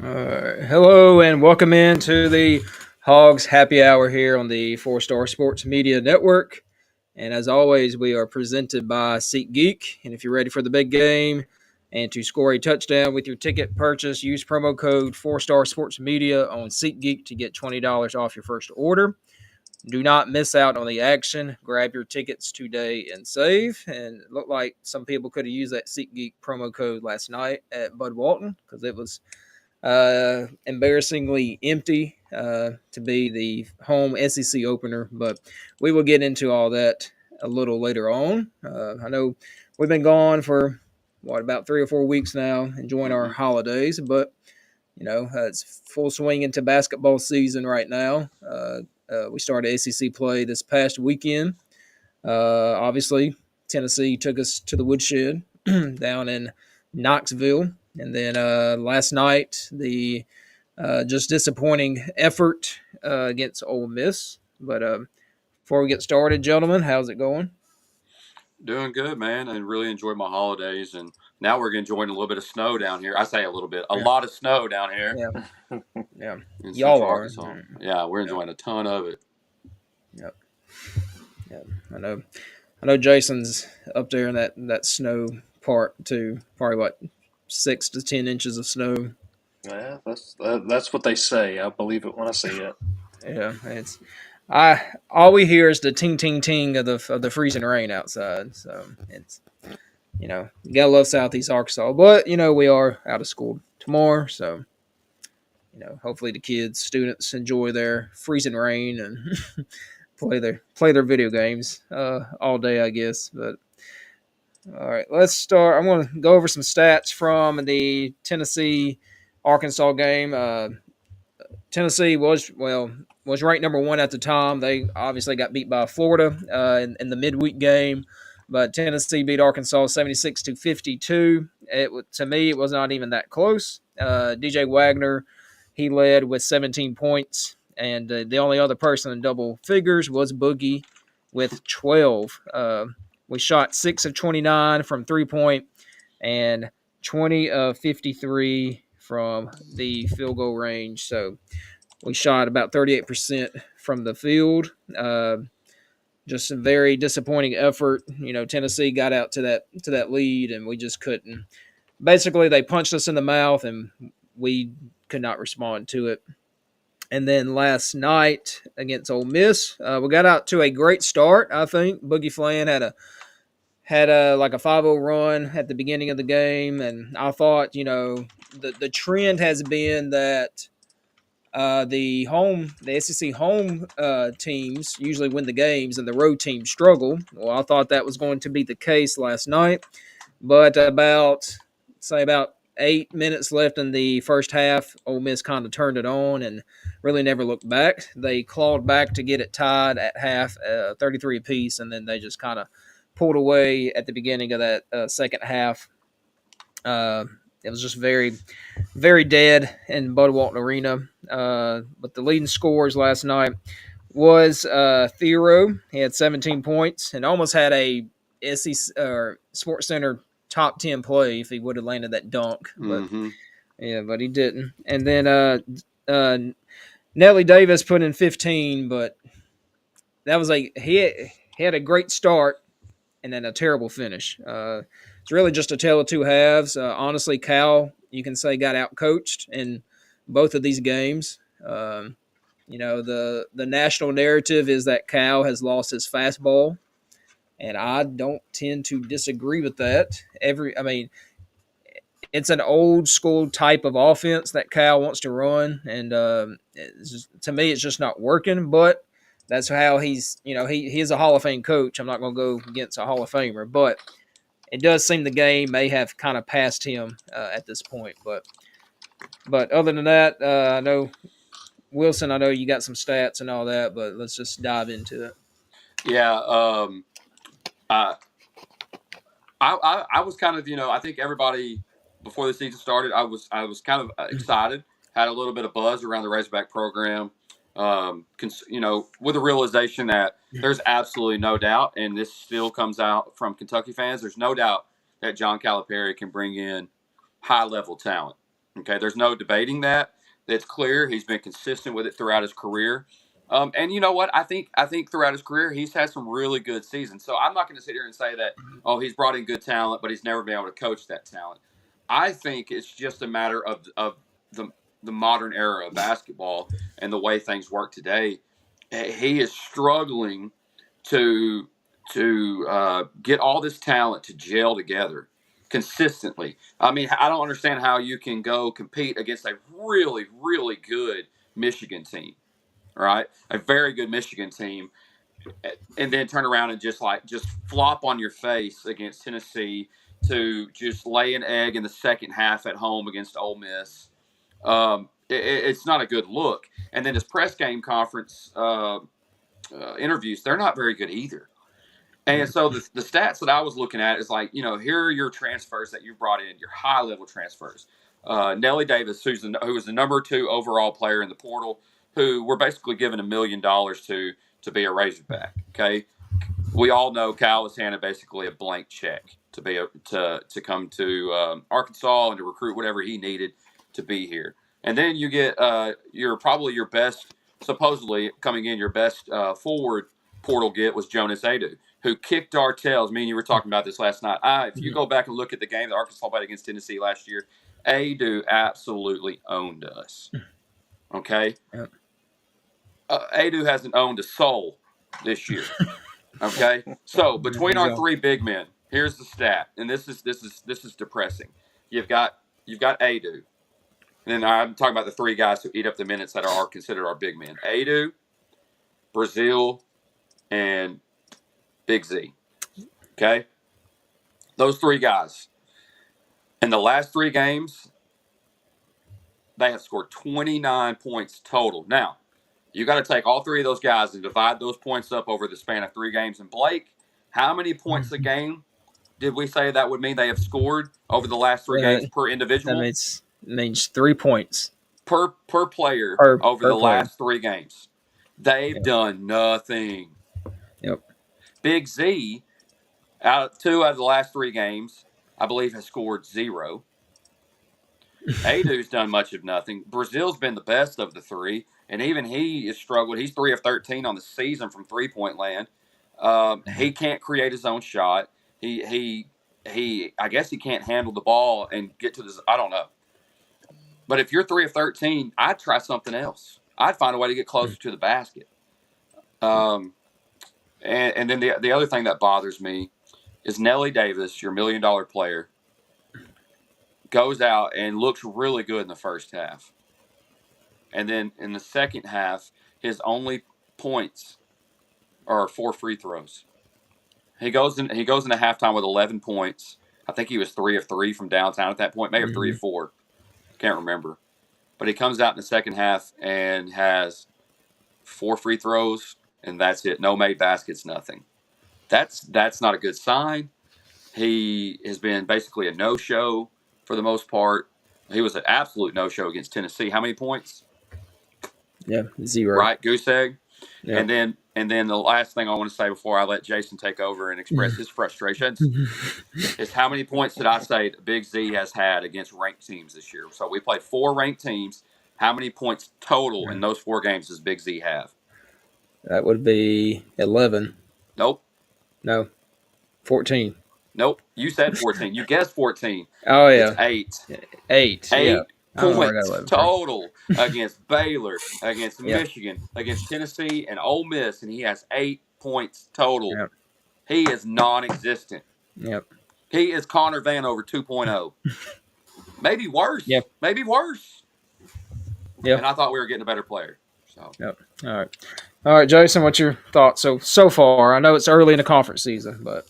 Hello and welcome into the Hogs Happy Hour here on the Four Star Sports Media Network. And as always, we are presented by SeatGeek. And if you're ready for the big game and to score a touchdown with your ticket purchase, use promo code Four Star Sports Media on SeatGeek to get $20 off your first order. Do not miss out on the action. Grab your tickets today and save. And it looked like some people could have used that SeatGeek promo code last night at Bud Walton because it was embarrassingly empty to be the home SEC opener, but we will get into all that a little later on. I know we've been gone for about 3 or 4 weeks now, enjoying our holidays, but it's full swing into basketball season right now. We started SEC play this past weekend. Obviously, Tennessee took us to the woodshed down in Knoxville. And then last night, the just disappointing effort against Ole Miss. But before we get started, gentlemen, how's it going? Doing good, man, and really enjoyed my holidays. And now we're enjoying a little bit of snow down here. I say a little bit, a Yeah, lot of snow down here yeah, yeah. in Y'all Central are. Arkansas. Yeah, we're Yep, enjoying a ton of it. yep, yep. I know. I know Jason's up there in that snow part too. Probably what 6 to 10 inches of snow. Yeah, that's what they say. I believe it when I see it. Yeah, it's I all we hear is the ting ting ting of the freezing rain outside. So it's you gotta love Southeast Arkansas, but we are out of school tomorrow, so hopefully the kids, students enjoy their freezing rain and play their video games all day, I guess. But all right, let's start. I'm going to go over some stats from the Tennessee Arkansas game. Tennessee was ranked number one at the time. They obviously got beat by Florida in the midweek game, but Tennessee beat Arkansas 76-52. To me, it was not even that close. DJ Wagner, he led with 17 points, and the only other person in double figures was Boogie with 12. We shot 6 of 29 from 3 point and 20 of 53 from the field goal range. So we shot about 38% from the field. Just a very disappointing effort. Tennessee got out to that lead, and we just couldn't. Basically, they punched us in the mouth, and we could not respond to it. And then last night against Ole Miss, we got out to a great start. I think Boogie Flan had a like a 5-0 run at the beginning of the game, and I thought the trend has been that the SEC home teams usually win the games, and the road teams struggle. Well, I thought that was going to be the case last night, but about 8 minutes left in the first half, Ole Miss kind of turned it on and really never looked back. They clawed back to get it tied at half, 33 apiece, and then they just kind of pulled away at the beginning of that second half. It was just very, very dead in Bud Walton Arena. But the leading scores last night was Theoro. He had 17 points and almost had a SEC or Sports Center top 10 play if he would have landed that dunk. But but he didn't. And then Nelly Davis put in 15, but that was he had a great start and then a terrible finish. It's really just a tale of two halves. Honestly, Cal, you can say, got out coached in both of these games. The national narrative is that Cal has lost his fastball, and I don't tend to disagree with that. It's an old school type of offense that Cal wants to run, and to me, it's just not working. But that's how he's a Hall of Fame coach. I'm not going to go against a Hall of Famer, but it does seem the game may have kind of passed him at this point. But other than that, I know Wilson. I know you got some stats and all that, but let's just dive into it. Yeah, I, I was kind of I think everybody before the season started, I was kind of excited, had a little bit of buzz around the Razorback program. With the realization that there's absolutely no doubt, and this still comes out from Kentucky fans, there's no doubt that John Calipari can bring in high-level talent. Okay, there's no debating that. That's clear. He's been consistent with it throughout his career. And you know what? I think throughout his career, he's had some really good seasons. So I'm not going to sit here and say that, oh, he's brought in good talent, but he's never been able to coach that talent. I think it's just a matter of the the modern era of basketball and the way things work today. He is struggling to get all this talent to gel together consistently. I mean, I don't understand how you can go compete against a really, really good Michigan team, right? A very good Michigan team, and then turn around and just flop on your face against Tennessee to just lay an egg in the second half at home against Ole Miss. It's not a good look. And then his press game conference interviews, they're not very good either. And so the stats that I was looking at is like, here are your transfers that you brought in, your high level transfers. Nelly Davis, who was the number 2 overall player in the portal, who we're basically giving $1 million to be a Razorback. Okay, we all know Cal was handed basically a blank check to come to Arkansas and to recruit whatever he needed to be here. And then you get your best, supposedly coming in, your best forward portal get was Jonas Adu, who kicked our tails. Me and you were talking about this last night. If you go back and look at the game that Arkansas played against Tennessee last year, Adu absolutely owned us. Okay, Yep. Adu hasn't owned a soul this year. Okay, so between our 3 big men, here's the stat, and this is depressing. You've got Adu, and then I'm talking about the 3 guys who eat up the minutes that are considered our big men: Adu, Brazil, and Big Z. Okay, those 3 guys in the last 3 games, they have scored 29 points total. Now, you got to take all 3 of those guys and divide those points up over the span of 3 games. And Blake, how many points a game did we say that would mean they have scored over the last 3 games per That individual? means 3 points Per player over per the player. last 3 games. They've done nothing. Yep. Big Z, 2 out of the last 3 games, I believe, has scored 0. Adu's done much of nothing. Brazil's been the best of the 3, and even he has struggled. He's 3 of 13 on the season from 3-point land. He can't create his own shot. He I guess he can't handle the ball and get to this. I don't know. But if you're 3 of 13, I'd try something else. I'd find a way to get closer to the basket. And then the other thing that bothers me is Nelly Davis, your $1 million player, goes out and looks really good in the first half. And then in the second half, his only points are 4 free throws. He goes into halftime with 11 points. I think he was 3 of 3 from downtown at that point, maybe 3 of 4. Can't remember. But he comes out in the second half and has 4 free throws, and that's it. No made baskets, nothing. That's not a good sign. He has been basically a no-show for the most part. He was an absolute no-show against Tennessee. How many points? Yeah, 0. Right, goose egg. Yep. And then the last thing I want to say before I let Jason take over and express his frustrations is how many points did I say that Big Z has had against ranked teams this year? So we played 4 ranked teams. How many points total in those 4 games does Big Z have? That would be 11. Nope. No, 14. Nope. You said 14. You guessed 14. Oh yeah, It's 8. 8. 8 Yeah. points total against Baylor, against Yep. Michigan, against Tennessee, and Ole Miss, and he has 8 points total. Yep. He is non-existent. Yep. He is Connor Vanover 2.0. Maybe worse. Yep. Maybe worse. Yep. And I thought we were getting a better player. So. Yep. All right, Jason. What's your thoughts so far? I know it's early in the conference season, but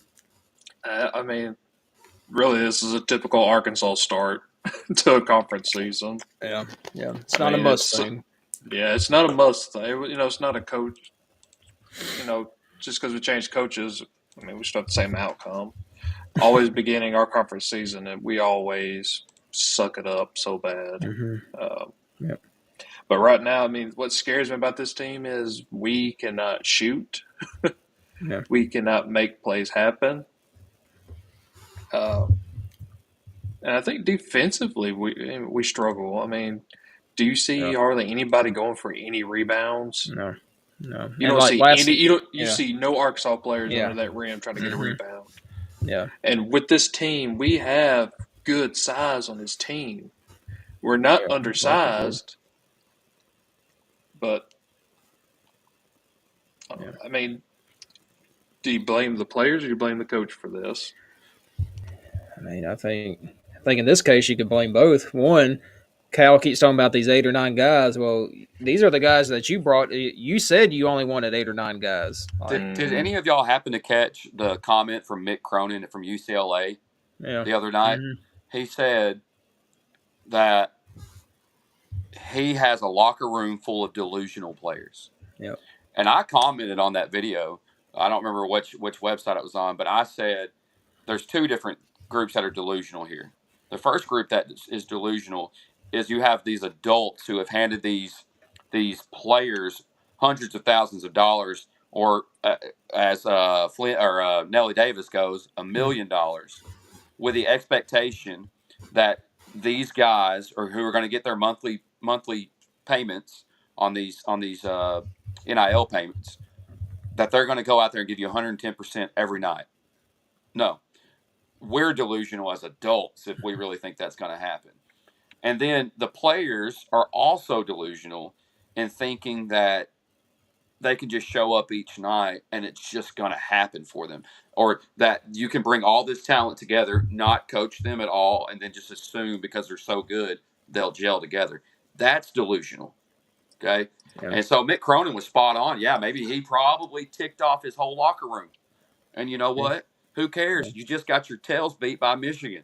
I mean, really, this is a typical Arkansas start to a conference season. yeah, it's not a must thing. Yeah, it's not a must thing. It's not a coach. Just because we changed coaches, I mean, we still have the same outcome. Always beginning our conference season, and we always suck it up so bad. Yep. But right now, I mean, what scares me about this team is we cannot shoot. We cannot make plays happen. And I think defensively we struggle. I mean, do you see Yeah. hardly anybody going for any rebounds? No, no, You and don't like see last, any. You yeah, see no Arkansas players yeah, under that rim trying to get a hmm rebound. yeah, And with this team, we have good size on this team. We're not yeah, most of them, undersized, but yeah. I mean, do you blame the players or do you blame the coach for this? I mean, I think in this case you could blame both. One, Cal keeps talking about these 8 or 9 guys. Well, these are the guys that you brought. You said you only wanted 8 or 9 guys. Like, Did Mm-hmm. any of y'all happen to catch the comment from Mick Cronin from UCLA yeah, the other night? hmm He said that he has a locker room full of delusional players. yeah, And I commented on that video. I don't remember which website it was on, but I said there's two different groups that are delusional here. The first group that is delusional is you have these adults who have handed these players hundreds of thousands of dollars, or as Flint or Nellie Davis goes, $1 million, with the expectation that these guys or who are going to get their monthly payments on these NIL payments, that they're going to go out there and give you 110% every night. No, we're delusional as adults if we really think that's going to happen. And then the players are also delusional in thinking that they can just show up each night and it's just going to happen for them, or that you can bring all this talent together, not coach them at all, and then just assume because they're so good they'll gel together. That's delusional. Okay. yeah, And so Mick Cronin was spot on. Yeah, maybe he probably ticked off his whole locker room. And you know yeah, what? Who yeah. cares? You just got your tails beat by Michigan.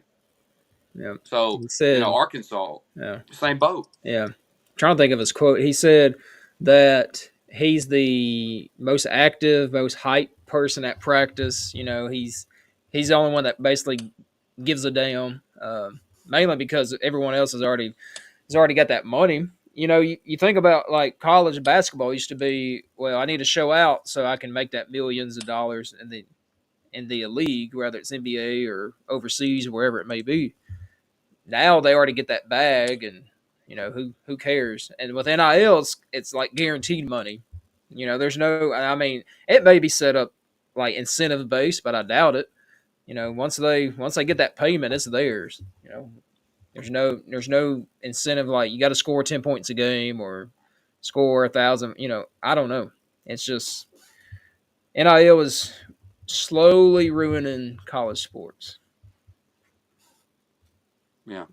Yeah. So, He said, Arkansas, yeah, same boat. yeah. I'm trying to think of his quote. He said that he's the most active, most hype person at practice. He's the only one that basically gives a damn. Mainly because everyone else has already got that money. You think about like college basketball used to be, well, I need to show out so I can make that millions of dollars in the league, whether it's NBA or overseas or wherever it may be. Now they already get that bag, and who cares? And with NIL, it's like guaranteed money. There's no. I mean, it may be set up like incentive based, but I doubt it. Once they get that payment, it's theirs. There's no incentive like you got to score 10 points a game or score 1,000. I don't know. It's just NIL is slowly ruining college sports Yeah.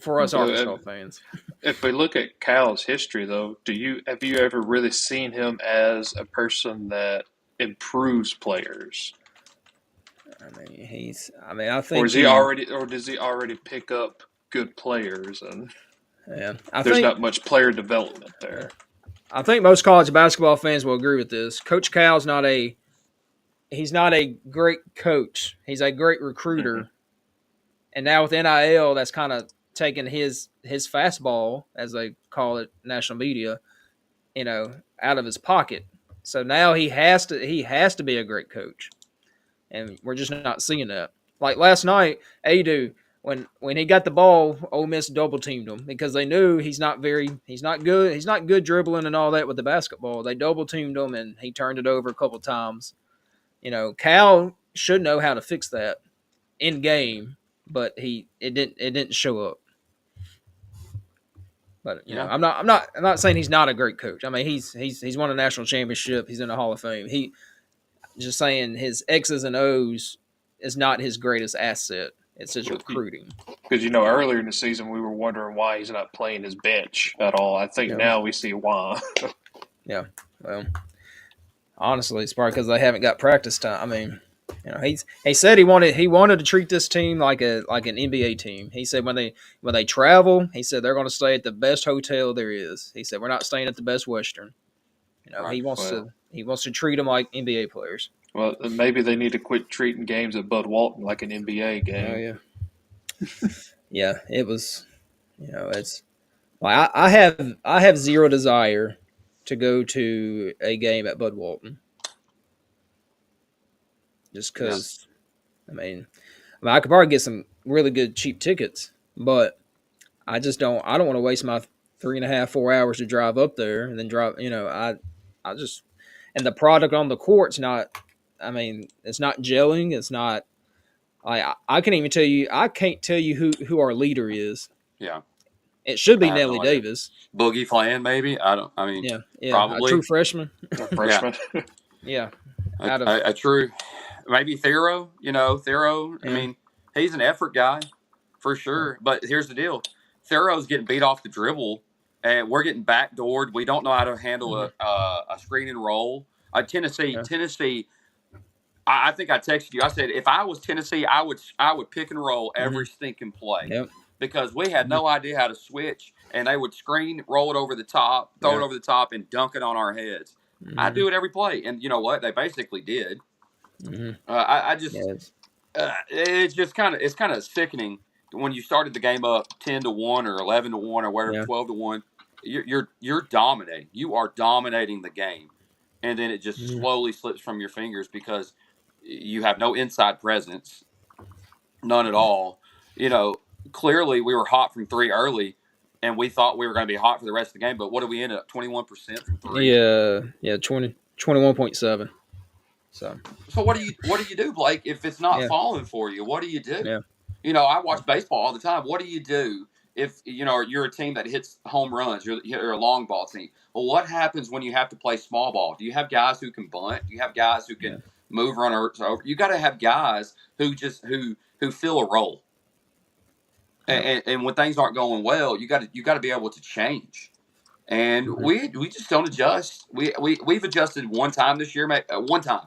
for us But Arkansas fans. if we look at Cal's history, though, have you ever really seen him as a person that improves players, I or think he. does he already pick up good players and Yeah, I there's think. not much player development Yeah, there? I think most college basketball fans will agree with this. Coach Cal's not a. He's not a great coach. He's a great Hmm. recruiter. And now with NIL, that's kind of taken his fastball, as they call it, national media, out of his pocket. So now he has to be a great coach, and we're just not seeing that. Like last night, Adu, when he got the ball, Ole Miss double teamed him because they knew he's not good dribbling and all that with the basketball. They double teamed him and he turned it over a couple times. Cal should know how to fix that in game, but it didn't show up. But Yeah. I'm not saying he's not a great coach. I mean he's won a national championship. He's in the Hall of Fame. He just saying his X's and O's is not his greatest asset. It's his recruiting. Because earlier in the season we were wondering why he's not playing his bench at all. I think Yeah, now we see why. yeah. Well, honestly, it's probably because they haven't got practice time. I mean, he said he wanted to treat this team like an NBA team. He said when they travel, he said they're going to stay at the best hotel there is. He said we're not staying at the Best Western. Right. He wants Well, to he wants to treat them like NBA players. well, maybe they need to quit treating games at Bud Walton like an NBA Oh game. yeah, yeah. It was, it's like I have zero desire to go to a game at Bud Walton just Yeah. because. I mean, I mean, I could probably get some really good cheap tickets, but I just don't. I don't want to waste my 3.5, 4 hours to drive up there and then drive. I just and the product on the court's not. I mean, it's not gelling. It's not. I can't even tell you. I can't tell you who our leader is. Yeah, It should be I have Nellie no idea. Davis. Boogie Flan, maybe. I don't. I mean, Yeah, yeah, a true probably. freshman. A Yeah, freshman. Yeah, a, out of a, a true. Maybe Thero. Thero. I yeah, mean, he's an effort guy for yeah, sure. But here's the deal: Thero's getting beat off the dribble, and we're getting backdoored. We don't know how to handle mhm, a screen and roll. yeah, Tennessee. I think I texted you. I said if I was Tennessee, I would pick and roll mhm, every stinking play yep, because we had mhm, no idea how to switch, and they would screen, roll it over the top, throw it yeah, over the top, and dunk it on our heads. I mhm, do it every play, and you know what? They basically did. mhm, I just yeah, it's just kind of sickening when you started the game up 10-1 or 11-1 or whatever, yeah, 12-1. You're dominating. You are dominating the game, and then it just mhm, slowly slips from your fingers because you have no inside presence, none at all. You know, clearly we were hot from three early, and we thought we were going to be hot for the rest of the game. But what did we end up? 21% from three. yeah, yeah, 21.7. So So what do you do, Blake, if it's not yeah, falling for you? What do you do? yeah, I watch baseball all the time. What do you do if you're a team that hits home runs? You're a long ball team. Well, what happens when you have to play small ball? Do you have guys who can bunt? Do you have guys who can yeah, move runners over? You got to have guys who fill a role. yeah, And when things aren't going well, you got to be able to change. And mhm, we just don't adjust. We've adjusted one time this year, one time.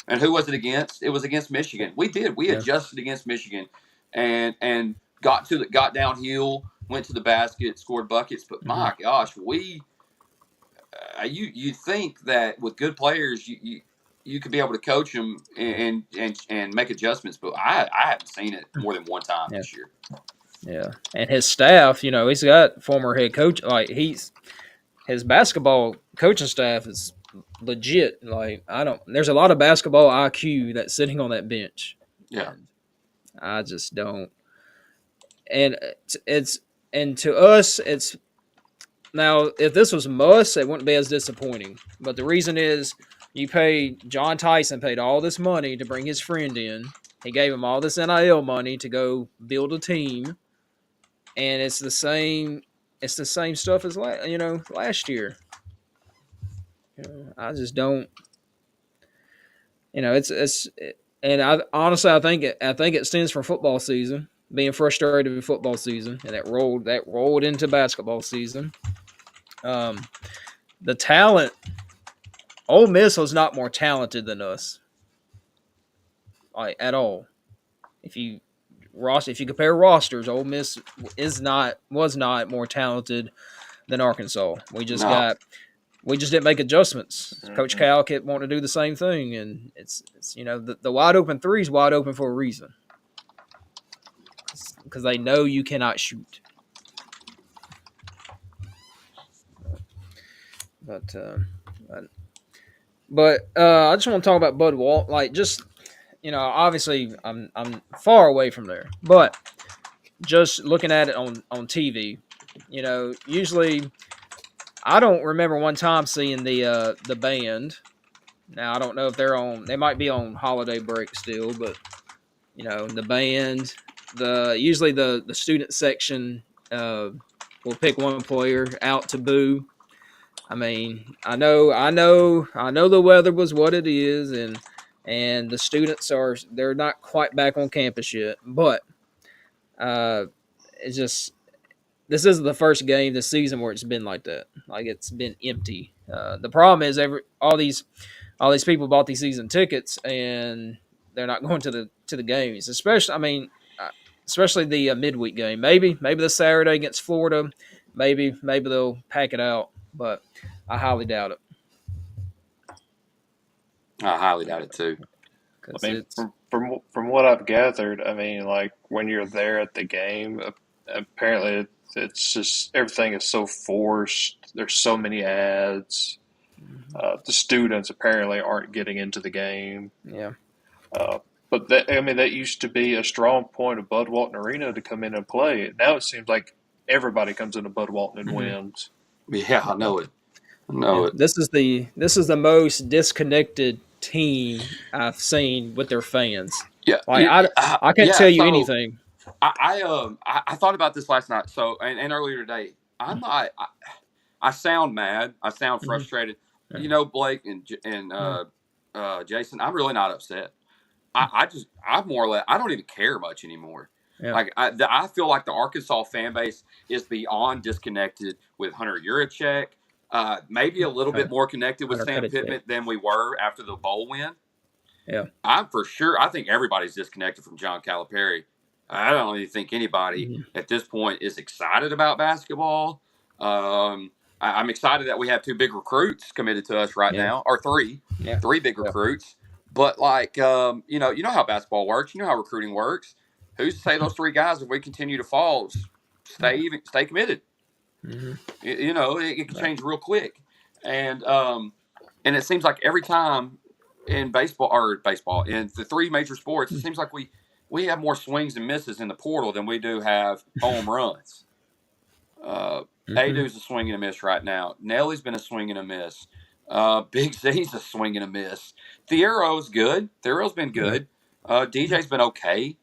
And who was it against? It was against Michigan. We did. We yeah, adjusted against Michigan, and got downhill, went to the basket, scored buckets. But mhm, my gosh, you think that with good players, you could be able to coach them and make adjustments. But I haven't seen it more than one time yeah, this year. yeah. And his staff, he's got former head coach. Like his basketball coaching staff is legit. Like I don't. There's a lot of basketball IQ that's sitting on that bench, Yeah, and I just don't. And it's and to us, it's now if this was Muss, it wouldn't be as disappointing. But the reason is you pay John Tyson paid all this money to bring his friend in. He gave him all this NIL money to go build a team, and it's the same. It's the same stuff as last year. I just don't. It's and I think it stems from football season being frustrated with football season, and that rolled into basketball season. Um, the talent, Ole Miss was not more talented than us, like at all. If you if you compare rosters, Ole Miss was not more talented than Arkansas. no, We just didn't make adjustments. Coach Mm-hmm. Cal kept wanting to do the same thing, and it's the wide open three is wide open for a reason because they know you cannot shoot. But I just want to talk about Bud Walt. Like just obviously I'm far away from there, but just looking at it on TV, usually I don't remember one time seeing the band. Now I don't know if they're on. They might be on holiday break still, but the band, the usually the student section will pick one player out to boo. I mean, I know the weather was what it is, and the students they're not quite back on campus yet, but uh, it's just this isn't the first game this season where it's been like that. Like it's been empty. The problem is all these people bought these season tickets and they're not going to the games. Especially the midweek game. Maybe the Saturday against Florida. Maybe they'll pack it out, but I highly doubt it I highly doubt it too. I because mean, it's from what I've gathered, I mean, like when you're there at the game, apparently it's just everything is so forced. There's so many ads. The students apparently aren't getting into the game. yeah Uh, But that used to be a strong point of Bud Walton Arena to come in and play. Now it seems like everybody comes into Bud Walton and Mm-hmm. wins. Yeah, I know it. I know Yeah, it. this is the most disconnected team I've seen with their fans. Yeah, Like I can't yeah. tell you So anything. I thought about this last night. So and earlier today, I'm not. I sound mad. I sound Mm-hmm. frustrated. Yeah. Blake and Mm-hmm. Jason, I'm really not upset. I more or less, I don't even care much anymore. Yeah. Like I feel like the Arkansas fan base is beyond disconnected with Hunter Yurachek. Maybe a little bit more connected with Hunter Sam cut it check. Pittman than we were after the bowl win. Yeah. I'm for sure. I think everybody's disconnected from John Calipari. I don't even think anybody Mm-hmm. at this point is excited about basketball. I'm excited that we have two big recruits committed to us right Yeah. now, or three, Yeah. three big Yeah. recruits. But like, you know how basketball works. You know how recruiting works. Who's to say those three guys, if we continue to fall, stay committed? Mm-hmm. It can Right. change real quick, and it seems like every time in baseball in the three major sports, it seems like we have more swings and misses in the portal than we do have home runs. Mm-hmm. Adu's a swing and a miss right now. Nelly's been a swing and a miss. Big Z's a swing and a miss. Thiero's good. Thiero's been Yeah. good. DJ's been okay.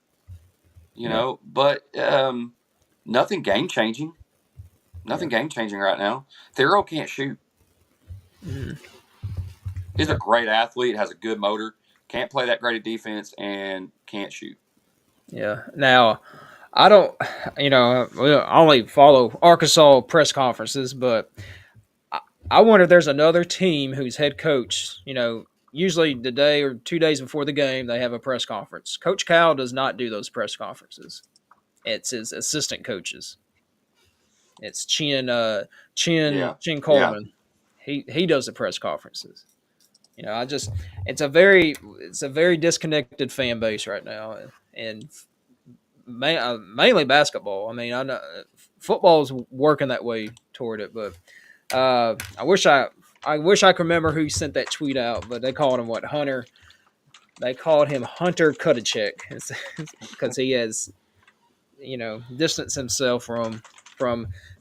Yeah. But nothing game changing. Yeah. Nothing game changing right now. Thiero can't shoot. Mm-hmm. He's a Yeah. great athlete, has a good motor, can't play that great of defense, and can't shoot. Yeah. Now, I don't, I only follow Arkansas press conferences, but I wonder if there's another team whose head coach, usually the day or 2 days before the game, they have a press conference. Coach Cal does not do those press conferences. It's his assistant coaches. It's Yeah, Chin yeah. Coleman. He does the press conferences. I just it's a very disconnected fan base right now, and mainly basketball. I mean, I know football's working that way toward it, but I wish I could remember who sent that tweet out, but they called him what Hunter. They called him Hunter Kutacek because he has distanced himself from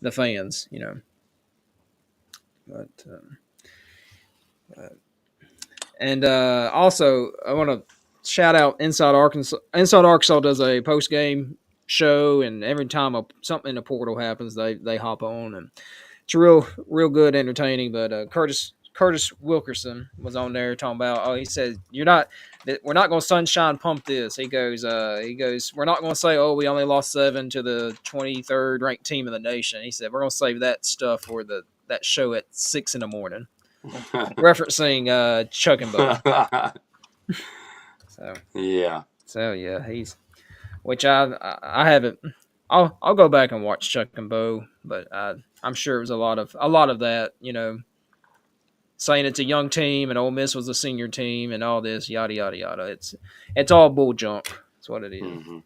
the fans. But and also I want to shout out Inside Arkansas. Inside Arkansas does a post game show, and every time something in the portal happens, they hop on, and it's real good, entertaining. But Curtis Wilkerson was on there talking about. Oh, he said we're not going to sunshine pump this. He goes, we're not going to say, oh, we only lost 7 to the 23rd ranked team in the nation. He said we're going to save that stuff for that show at 6 in the morning, referencing Chuck and Bo. So Yeah. yeah, he's which I haven't. I'll go back and watch Chuck and Bo, but I'm sure it was a lot of that. Saying it's a young team and Ole Miss was a senior team and all this yada yada yada. It's all bull junk. That's what it is. Mm-hmm.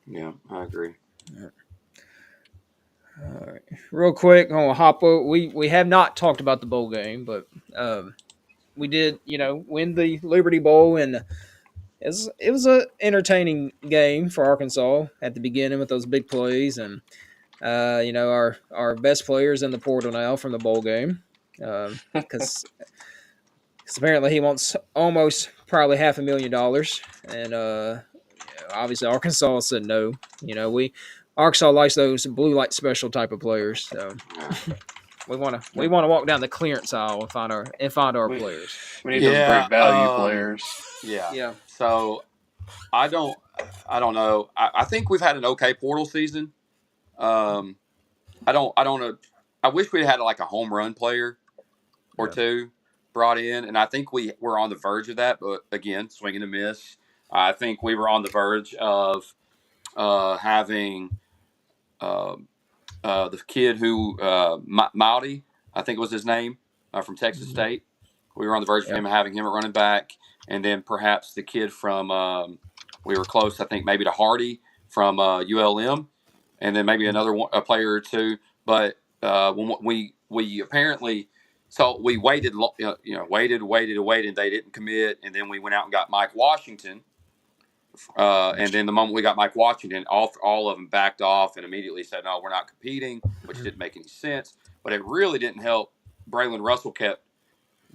Yeah, I agree. Yeah. All right, real quick, on hop. We have not talked about the bowl game, but we did win the Liberty Bowl, and it was a entertaining game for Arkansas at the beginning with those big plays, and our best players in the portal now from the bowl game, because apparently he wants almost probably $500,000, and obviously Arkansas said no. We Arkansas likes those blue light special type of players, so we want to walk down the clearance aisle and find our We, players. we need those great value players. Yeah. Yeah. So I don't know. I think we've had an okay portal season. I don't know. I wish we had like a home run player or two brought in, and I think we were on the verge of that. But again, swing and a miss. I think we were on the verge of having the kid who Maudy, I think was his name, from Texas State. We were on the verge of having him a running back, and then perhaps the kid from we were close. I think maybe to Hardy from ULM, and then maybe a player or two. But when we apparently. So we waited, waited, and they didn't commit, and then we went out and got Mike Washington, And then the moment we got Mike Washington, all of them backed off and immediately said, "No, we're not competing," which didn't make any sense. But it really didn't help. Braylon Russell kept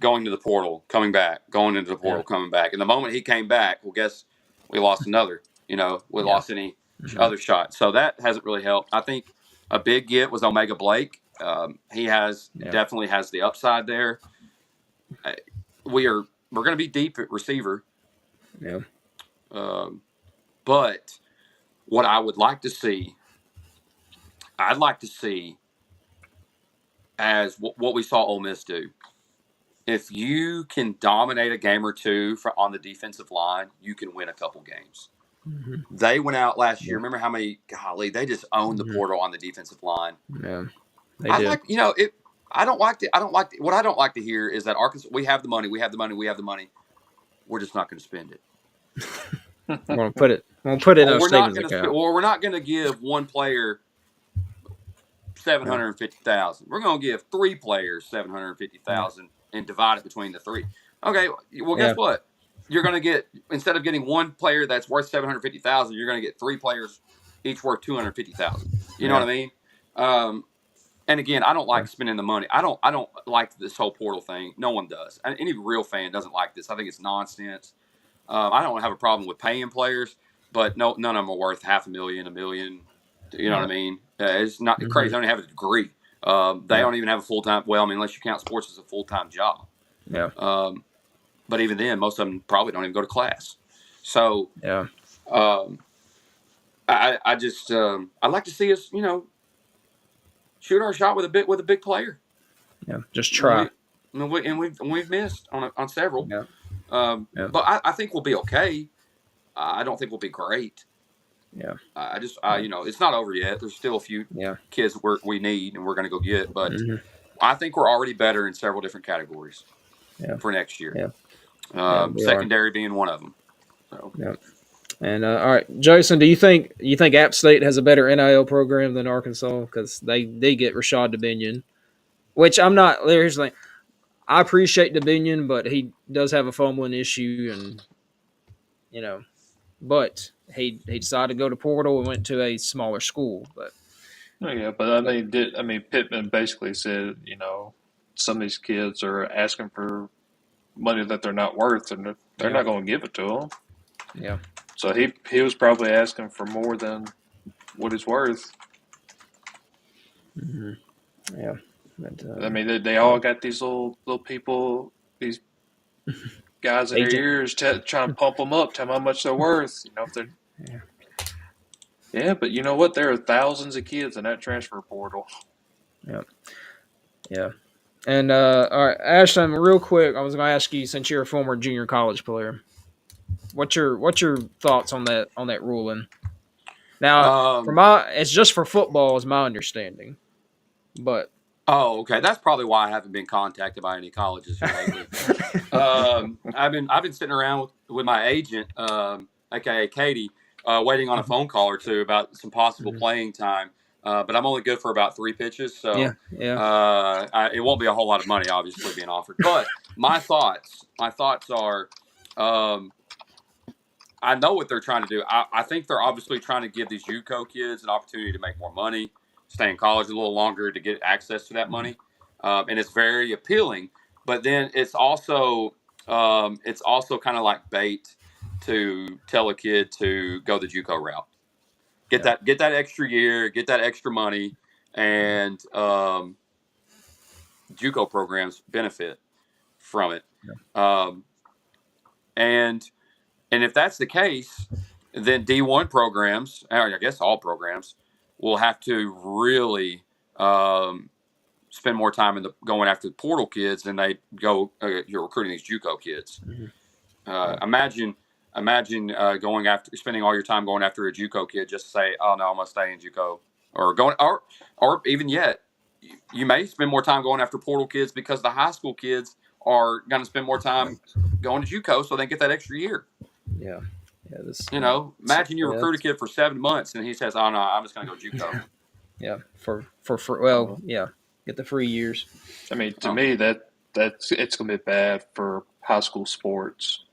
going to the portal, coming back, going into the portal, coming back. And the moment he came back, well, guess we lost another. We lost any other shot. So that hasn't really helped. I think a big get was Omega Blake. He definitely has the upside there. We're going to be deep at receiver. Yeah. But what I would like to see, I'd like to see as what we saw Ole Miss do. If you can dominate a game or two on the defensive line, you can win a couple games. Mm-hmm. They went out last year. Remember how many? Golly, they just owned the portal on the defensive line. Yeah, they did. I don't like what I don't like to hear is that Arkansas. We have the money. We have the money. We have the money. We're just not going to spend it. We're going to put it. We'll put it in our savings account. Or we're not going to give one player $750,000. We're going to give 3 players $750,000 and divide it between the 3. Okay, well, guess what? You're going to get, instead of getting one player that's worth $750,000, you're going to get 3 players each worth $250,000. You know what I mean? And again, I don't like spending the money. I don't like this whole portal thing. No one does. Any real fan doesn't like this. I think it's nonsense. I don't have a problem with paying players, but none of them are worth $500,000, $1 million. You know what I mean? It's not crazy. They don't have a degree. They don't even have a full-time. Well, I mean, unless you count sports as a full-time job. Yeah. But even then, most of them probably don't even go to class. So, I just I'd like to see us, shoot our shot with a big player. Yeah, just try. We've missed on several. Yeah. But I think we'll be okay. I don't think we'll be great. Yeah. It's not over yet. There's still a few kids we need and we're going to go get. But I think we're already better in several different categories for next year. Yeah. Secondary being one of them. So. Yeah. And all right, Jason, do you think App State has a better NIL program than Arkansas because they get Rashad Dominion, which I'm not. Here's the thing. I appreciate Dominion, but he does have a fumbling issue, and but he decided to go to portal and went to a smaller school. But Pittman basically said, some of these kids are asking for money that they're not worth, and they're not going to give it to them. Yeah. So he was probably asking for more than what it's worth. Mm-hmm. Yeah. But, they all got these little people, these guys in their ears trying to pump them up, tell them how much they're worth. If they're but you know what? There are thousands of kids in that transfer portal. Yeah. Yeah. And all right, Ashton, real quick, I was going to ask you, since you're a former junior college player, what's your thoughts on that ruling? Now, it's just for football, is my understanding, but. Oh, okay. That's probably why I haven't been contacted by any colleges lately. I've been sitting around with my agent, aka Katie, waiting on a phone call or two about some possible playing time. But I'm only good for about 3 pitches, so it won't be a whole lot of money, obviously, being offered. But my thoughts are, I know what they're trying to do. I think they're obviously trying to give these JUCO kids an opportunity to make more money, stay in college a little longer to get access to that money, and it's very appealing. But then it's also kind of like bait to tell a kid to go the JUCO route. Get that extra year, get that extra money, and JUCO programs benefit from it. And if that's the case, then D1 programs, I guess all programs, will have to really spend more time going after the portal kids than they go you're recruiting these JUCO kids. Imagine spending all your time going after a JUCO kid just to say, oh no, I'm gonna stay in JUCO, or even yet, you may spend more time going after portal kids because the high school kids are going to spend more time going to JUCO so they get that extra year. Yeah. Imagine you recruit a kid for 7 months and he says, oh no, I'm just going to go JUCO. Yeah. Get the free years. To me, it's going to be bad for high school sports.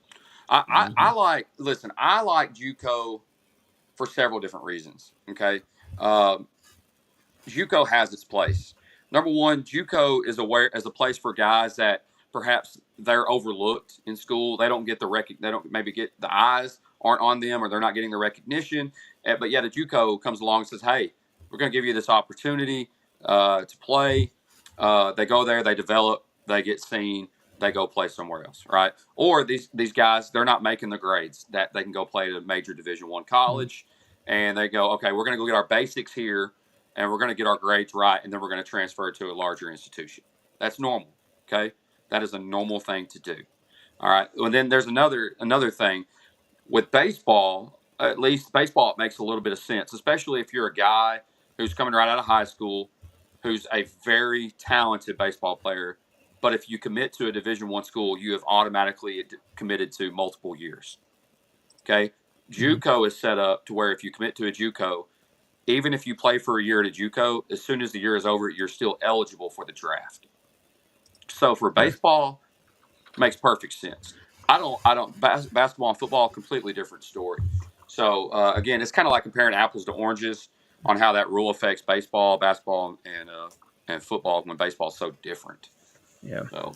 I like listen. I like JUCO for several different reasons. Okay, um, JUCO has its place. Number one, JUCO is aware as a place for guys that perhaps they're overlooked in school. They don't get the they don't maybe get the eyes aren't on them, or they're not getting the recognition. But yet a JUCO comes along and says, "Hey, we're going to give you this opportunity to play." They go there, they develop, they get seen, they go play somewhere else, right? Or these guys, they're not making the grades that they can go play at a major Division I college, and they go, "Okay, we're going to go get our basics here." And we're going to get our grades right, and then we're going to transfer to a larger institution. That's normal. Okay, that is a normal thing to do. All right. Well, then there's another thing with baseball. At least baseball, it makes a little bit of sense, especially if you're a guy who's coming right out of high school, who's a very talented baseball player. But if you commit to a Division I school, you have automatically committed to multiple years. Okay, JUCO is set up to where if you commit to a JUCO, even if you play for a year at a JUCO, as soon as the year is over, you're still eligible for the draft. So for baseball, makes perfect sense. Basketball and football, completely different story. So again, it's kind of like comparing apples to oranges on how that rule affects baseball, basketball, and football when baseball is so different. Yeah. So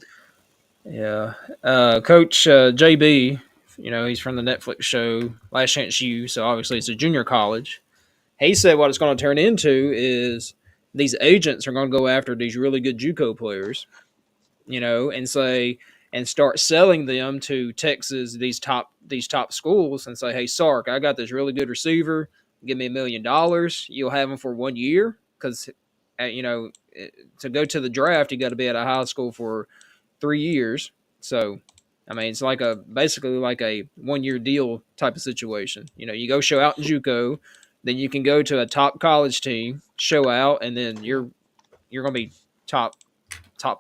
Yeah. Coach JB, he's from the Netflix show Last Chance U, so obviously it's a junior college. He said what it's going to turn into is these agents are going to go after these really good JUCO players, and say and start selling them to Texas, these top schools, and say, "Hey, Sark, I got this really good receiver. Give me $1 million. You'll have him for 1 year because, to go to the draft, you got to be at a high school for 3 years. So, I mean, it's basically like a 1 year deal type of situation. You go show out in JUCO, then you can go to a top college team, show out, and then you're going to be top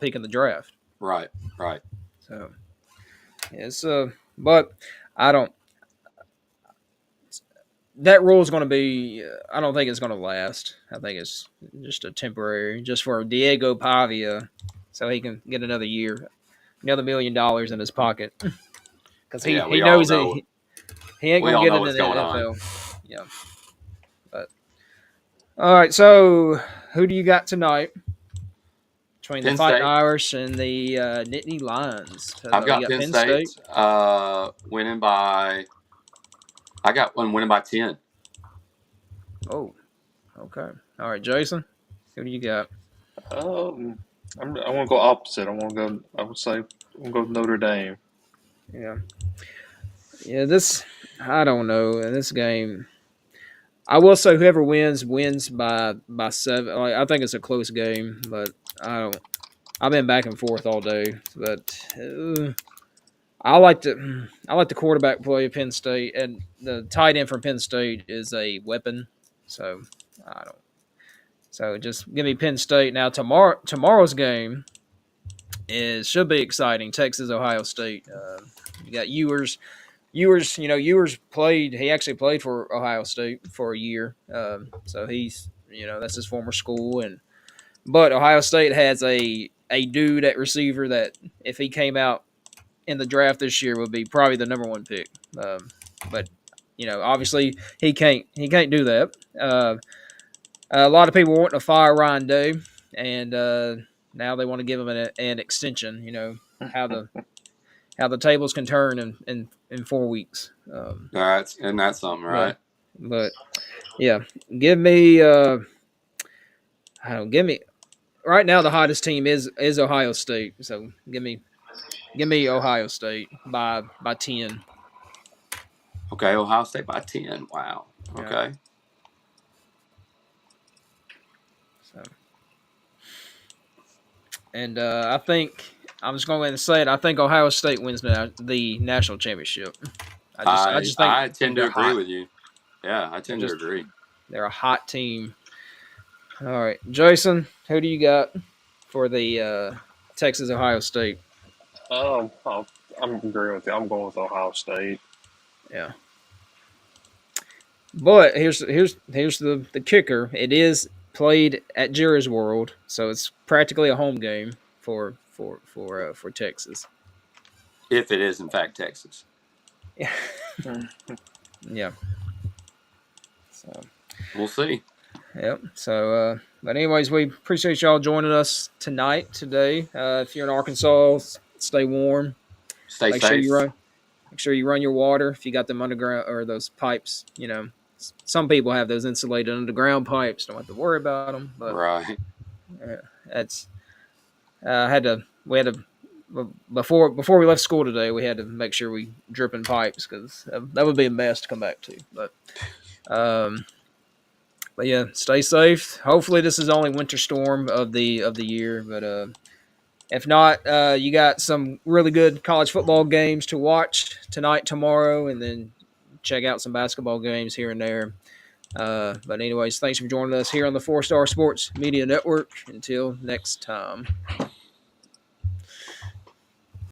pick in the draft. right, right. So it's but I don't. That rule is going to be. I don't think it's going to last. I think it's just a temporary, just for Diego Pavia, so he can get another year, another $1 million in his pocket, because he Yeah, he knows that he ain't we going to all get know into what's the going on. NFL. Yeah, but all right. So who do you got tonight between the Penn Fighting State. Irish and the Nittany Lions? I've You got got Penn Penn State. State winning by. I got one winning by 10. Oh, okay. All right, Jason. Who do you got? I want to go opposite. I want to go. I would say I want to go with Notre Dame. Yeah. Yeah, I don't know. In this game, I will say whoever wins by 7. Like, I think it's a close game, but I don't. I've been back and forth all day, but I like the quarterback play of Penn State, and the tight end from Penn State is a weapon. So I don't. So just give me Penn State now. Tomorrow's game should be exciting. Texas Ohio State. You got Ewers. Ewers played. He actually played for Ohio State for a year. So he's, that's his former school, but Ohio State has a dude at receiver that if he came out in the draft this year would be probably the number one pick. But obviously he can't do that. A lot of people want to fire Ryan Day, and now they want to give him an extension. How the how the tables can turn in 4 weeks. And that's something, But right? but yeah, give me give me right now the hottest team is Ohio State. So give me Ohio State by 10. Okay, Ohio State by 10. Wow. Yeah. Okay. So and I think I'm just going to go ahead and say it. I think Ohio State wins the national championship. I just I think tend to they're agree hot. with you. Yeah, I They're tend to just agree. they're a hot team. All right, Jason, who do you got for the Texas Ohio State? I'm agreeing with you. I'm going with Ohio State. Yeah, but here's the kicker. It is played at Jerry's World, so it's practically a home game for Texas. If it is in fact Texas. Yeah. Mm. Yeah. So, We'll see. yep. So, but anyways, we appreciate y'all joining us today. If you're in Arkansas, stay warm. Stay Make sure you safe. run. Make sure you run your water. If you got them underground or those pipes, some people have those insulated underground pipes. Don't have to worry about them. But Right. that's had to. We had to before we left school today. We had to make sure we dripping pipes because that would be a mess to come back to. Um, but yeah, stay safe. Hopefully, this is the only winter storm of the year. But if not, you got some really good college football games to watch tonight, tomorrow, and then check out some basketball games here and there. But anyways, thanks for joining us here on the 4 Star Sports Media Network. Until next time.